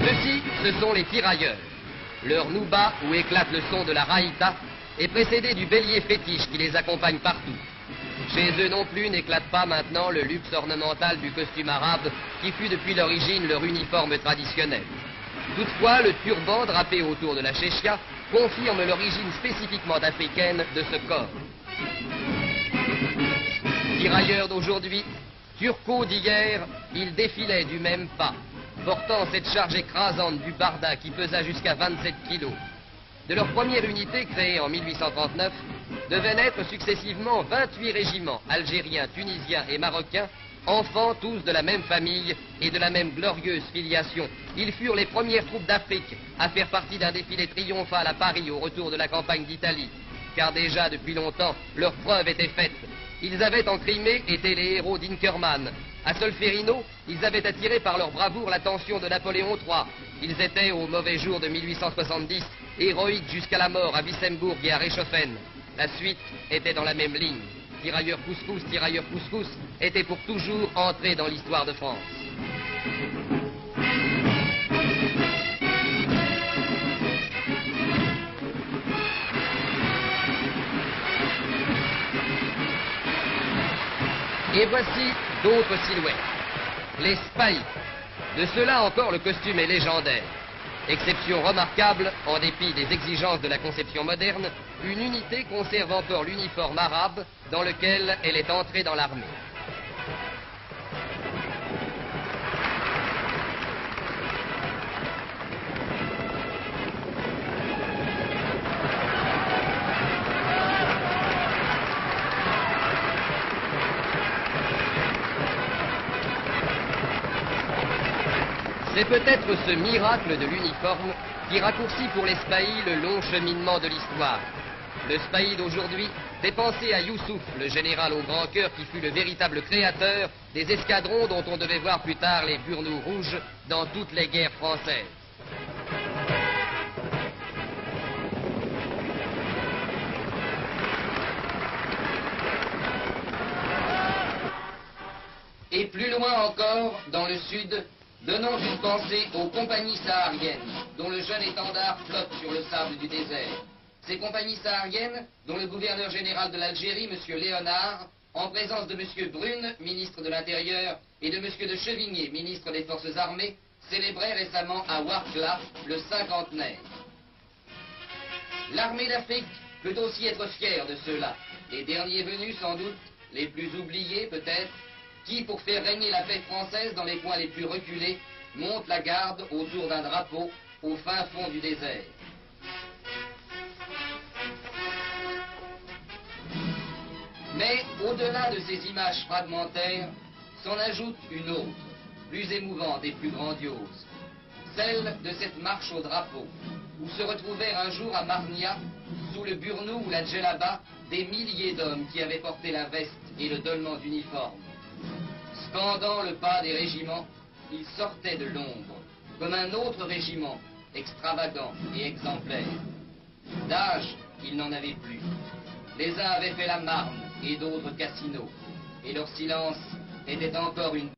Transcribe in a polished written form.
Ceux-ci, ce sont les tirailleurs. Leur nouba, où éclate le son de la raïta, est précédé du bélier fétiche qui les accompagne partout. Chez eux non plus n'éclate pas maintenant le luxe ornemental du costume arabe qui fut depuis l'origine leur uniforme traditionnel. Toutefois, le turban drapé autour de la chéchia confirme l'origine spécifiquement africaine de ce corps. Tirailleurs d'aujourd'hui, turcos d'hier, ils défilaient du même pas, portant cette charge écrasante du barda qui pesa jusqu'à 27 kilos. De leur première unité créée en 1839, devaient naître successivement 28 régiments algériens, tunisiens et marocains, enfants tous de la même famille et de la même glorieuse filiation. Ils furent les premières troupes d'Afrique à faire partie d'un défilé triomphal à Paris au retour de la campagne d'Italie, car déjà depuis longtemps, leur preuve était faite. Ils avaient en Crimée été les héros d'Inkerman. À Solferino, ils avaient attiré par leur bravoure l'attention de Napoléon III. Ils étaient, au mauvais jour de 1870, héroïques jusqu'à la mort à Wissembourg et à Reichshoffen. La suite était dans la même ligne. Tirailleurs couscous étaient pour toujours entrés dans l'histoire de France. Et voici d'autres silhouettes. Les spahis. De ceux-là encore le costume est légendaire. Exception remarquable, en dépit des exigences de la conception moderne, une unité conserve encore l'uniforme arabe dans lequel elle est entrée dans l'armée. C'est peut-être ce miracle de l'uniforme qui raccourcit pour les spahis le long cheminement de l'histoire. Le spahi d'aujourd'hui fait penser à Youssouf, le général au grand cœur qui fut le véritable créateur des escadrons dont on devait voir plus tard les burnous rouges dans toutes les guerres françaises. Et plus loin encore, dans le sud, donnons une pensée aux compagnies sahariennes, dont le jeune étendard flotte sur le sable du désert. Ces compagnies sahariennes, dont le gouverneur général de l'Algérie, M. Léonard, en présence de M. Brune, ministre de l'Intérieur, et de M. de Chevigné, ministre des Forces armées, célébraient récemment à Ouargla le cinquantenaire. L'armée d'Afrique peut aussi être fière de ceux-là, les derniers venus sans doute, les plus oubliés peut-être, qui, pour faire régner la paix française dans les coins les plus reculés, montent la garde autour d'un drapeau au fin fond du désert. Mais au-delà de ces images fragmentaires, s'en ajoute une autre, plus émouvante et plus grandiose, celle de cette marche au drapeau, où se retrouvèrent un jour à Marnia, sous le burnou ou la djellaba, des milliers d'hommes qui avaient porté la veste et le dolman d'uniforme. Scandant le pas des régiments, ils sortaient de l'ombre, comme un autre régiment, extravagant et exemplaire. D'âge, ils n'en avaient plus. Les uns avaient fait la Marne et d'autres Cassino, et leur silence était encore une